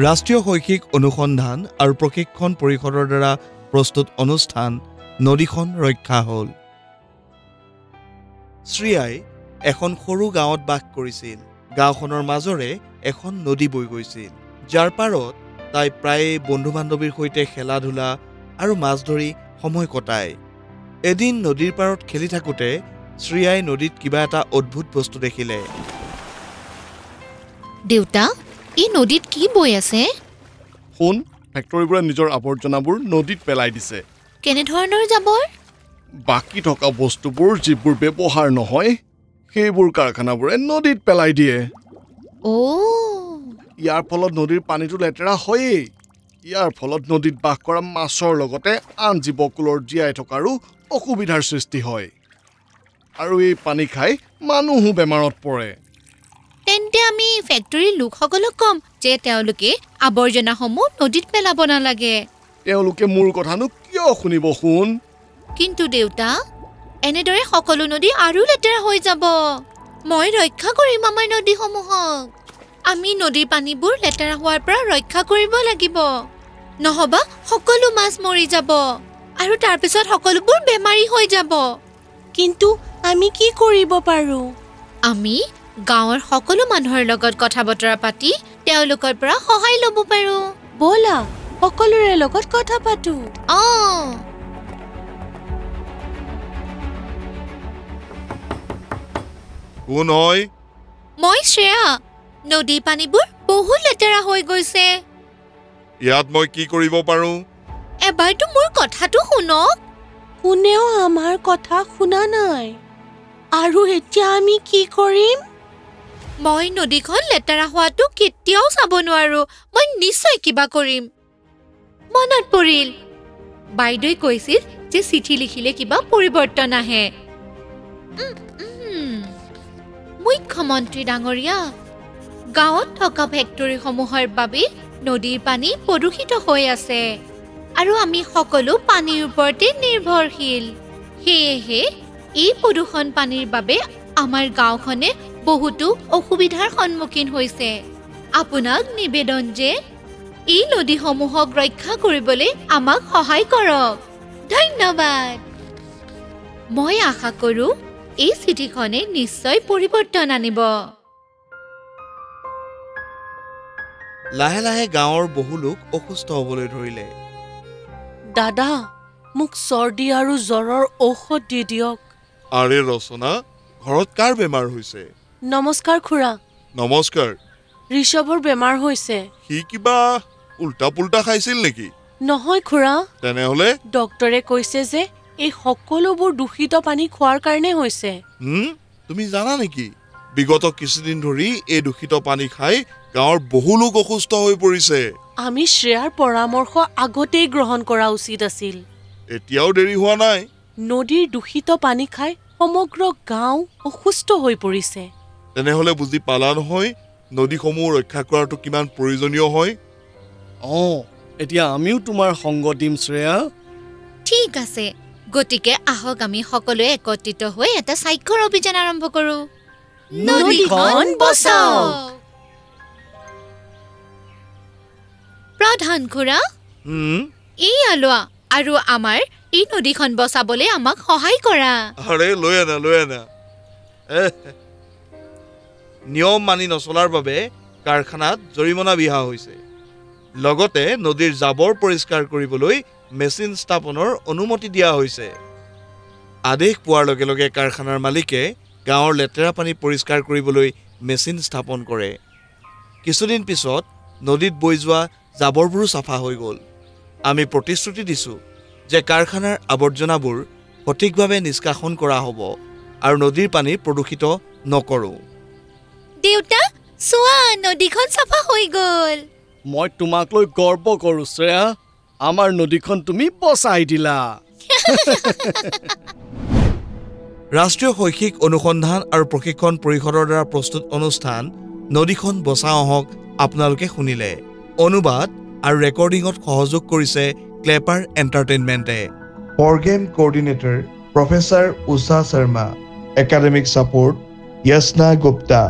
ৰাষ্ট্ৰীয় শৈক্ষিক অনুসন্ধান আৰু প্ৰশিক্ষণ পৰিষদৰ দ্বাৰা প্ৰস্তুত অনুষ্ঠান নদীখন ৰক্ষা হ'ল। শ্ৰিয়াই এখন সৰু গাঁৱত বাস কৰিছিল। গাঁওখনৰ মাজৰে এখন নদী বৈ গৈছিল, যাৰ পাৰত তাই প্ৰায়ে বন্ধু-বান্ধৱীৰ সৈতে খেলা-ধূলা আৰু মাছ ধৰি সময় কটায়। এদিন নদীৰ পাৰত খেলি থাকোঁতে শ্ৰিয়াই নদীত কিবা এটা অদ্ভুত বস্তু দেখিলে। দেউতা, এই নদীত কি বৈ আছে? শুন, ফেক্টৰীবোৰে নিজৰ আৱৰ্জনাবোৰ নদীত পেলাই দিছে। কেনেধৰণৰ জাবৰ? বাকী থকা বস্তুবোৰ যিবোৰ ব্যৱহাৰ নহয়, সেইবোৰ কাৰখানাবোৰে নদীত পেলাই দিয়ে। ইয়াৰ ফলত নদীৰ পানীটো লেতেৰা হয়েই। ইয়াৰ ফলত নদীত বাস কৰা মাছৰ লগতে আন জীৱকুলৰ জীয়াই থকাৰো অসুবিধাৰ সৃষ্টি হয়। আৰু এই পানী খাই মানুহো বেমাৰত পৰে। তেন্তে আমি ফেক্টৰীৰ লোকসকলক ক'ম যে তেওঁলোকে আৱৰ্জনাসমূহ নদীত পেলাব নালাগে। তেওঁলোকে মোৰ কথানো কিয় শুনিব শুন? কিন্তু দেউতা, এনেদৰে সকলো নদী আৰু লেতেৰা হৈ যাব। মই ৰক্ষা কৰিম আমাৰ নদীসমূহক। আমি নদীৰ পানীবোৰ লেতেৰা হোৱাৰ পৰা ৰক্ষা কৰিব লাগিব, নহবা সকলো মাছ মৰি যাব আৰু তাৰপিছত সকলোবোৰ বেমাৰী হৈ যাব। কিন্তু আমি কি কৰিব পাৰো? আমি গাঁৱৰ সকলো মানুহৰ লগত কথা বতৰা পাতি তেওঁলোকৰ পৰা সহায় ল'ব পাৰো। ব'লা, সকলোৰে লগত কথা পাতো। কোন হয়? মই শ্ৰেয়া। নদীৰ পানীবোৰ বহুত লেতেৰা হৈ গৈছে। ইয়াত মই কি কৰিব পাৰো? এবাৰতো মোৰ কথাটো শুনক। কোনেও আমাৰ কথা শুনা নাই। আৰু এতিয়া আমি কি কৰিম? মই নদীখন লেতেৰা হোৱাটো কেতিয়াও চাব নোৱাৰো। মই নিশ্চয় কিবা কৰিম। মনত পৰিল, বাইদেৱে কৈছিল যে চিঠি লিখিলে কিবা পৰিৱৰ্তন আহে। মুখ্যমন্ত্ৰী ডাঙৰীয়া, গাঁৱত থকা ফেক্টৰীসমূহৰ বাবে নদীৰ পানী প্ৰদূষিত হৈ আছে আৰু আমি সকলো পানীৰ ওপৰতে নিৰ্ভৰশীল। সেয়েহে এই প্ৰদূষণ পানীৰ বাবে আমাৰ গাঁওখনে বহুতো অসুবিধাৰ সন্মুখীন হৈছে। আপোনাক নিবেদন যে এই নদীসমূহক ৰক্ষা কৰিবলৈ আমাক সহায় কৰক। ধন্যবাদ। মই আশা কৰোঁ এই চিঠিখনে নিশ্চয় পৰিৱৰ্তন আনিব। লাহে লাহে গাঁৱৰ বহু লোক অসুস্থ হ'বলৈ ধৰিলে। দাদা, মোক চৰ্দি আৰু জ্বৰৰ ঔষধ দি দিয়ক। আৰে ৰচনা, ঘৰত কাৰ বেমাৰ হৈছে? নমস্কাৰ খুৰা। নমস্কাৰ। ঋষভৰ বেমাৰ হৈছে। সি কিবা উল্টা পুল্টা খাইছিল নেকি? নহয় খুৰা। তেনেহলে ডক্তৰে কৈছে যে এই সকলোবোৰ দূষিত পানী খোৱাৰ কাৰণে হৈছে। তুমি জানা নেকি, বিগত কিছুদিন ধৰি এই দূষিত পানী খাই গাঁৱৰ বহু লোক অসুস্থ হৈ পৰিছে। আমি শ্ৰেয়াৰ পৰামৰ্শ আগতেই গ্ৰহণ কৰা উচিত আছিল। এতিয়াও দেৰি হোৱা নাই। নদীৰ দূষিত পানী খাই সমগ্ৰ গাঁও অসুস্থ হৈ পৰিছে। তেনেহলে বুজি পালা নহয় নদীসমূহ ৰক্ষা কৰাটো কিমান প্ৰয়োজনীয় হয়। এতিয়া আমিও তোমাৰ সংগ দিম শ্ৰেয়া। ঠিক আছে, গতিকে আহক আমি সকলোৱে একত্ৰিত হৈ এটা স্বাক্ষৰ অভিযান আৰম্ভ কৰোঁ। নদীখন বচাওক। প্ৰধান খুৰা, এই আলোৱা আৰু আমাৰ এই নদীখন বচাবলৈ আমাক সহায় কৰা। আৰে লৈ আনা। নিয়ম মানি নচলাৰ বাবে কাৰখানাত জৰিমনা বিহা হৈছে। লগতে নদীৰ জাবৰ পৰিষ্কাৰ কৰিবলৈ মেচিন স্থাপনৰ অনুমতি দিয়া হৈছে। আদেশ পোৱাৰ লগে লগে কাৰখানাৰ মালিকে গাঁৱৰ লেতেৰা পানী পৰিষ্কাৰ কৰিবলৈ মেচিন স্থাপন কৰে। কিছুদিন পিছত নদীত বৈ যোৱা জাবৰবোৰো চাফা হৈ গ'ল। আমি প্ৰতিশ্ৰুতি দিছোঁ যে কাৰখানাৰ আৱৰ্জনাবোৰ সঠিকভাৱে নিষ্কাশন কৰা হ'ব আৰু নদীৰ পানী প্ৰদূষিত নকৰোঁ। দেউতা, চোৱা, নদীখন চাফা হৈ গ'ল। মই তোমাক লৈ গৰ্ব কৰোঁ শ্ৰেয়া। আমাৰ নদীখন তুমি বচাই দিলা। ৰাষ্ট্ৰীয় শৈক্ষিক অনুসন্ধান আৰু প্ৰশিক্ষণ পৰিষদৰ দ্বাৰা প্ৰস্তুত অনুষ্ঠান নদীখন বচাওঁ আহক আপোনালোকে শুনিলে। অনুবাদ আৰু ৰেকৰ্ডিঙত সহযোগ কৰিছে ক্লেপাৰ এণ্টাৰটেইনমেণ্টে। Programme coordinator professor Usha Sharma. Academic support Yasna Gupta.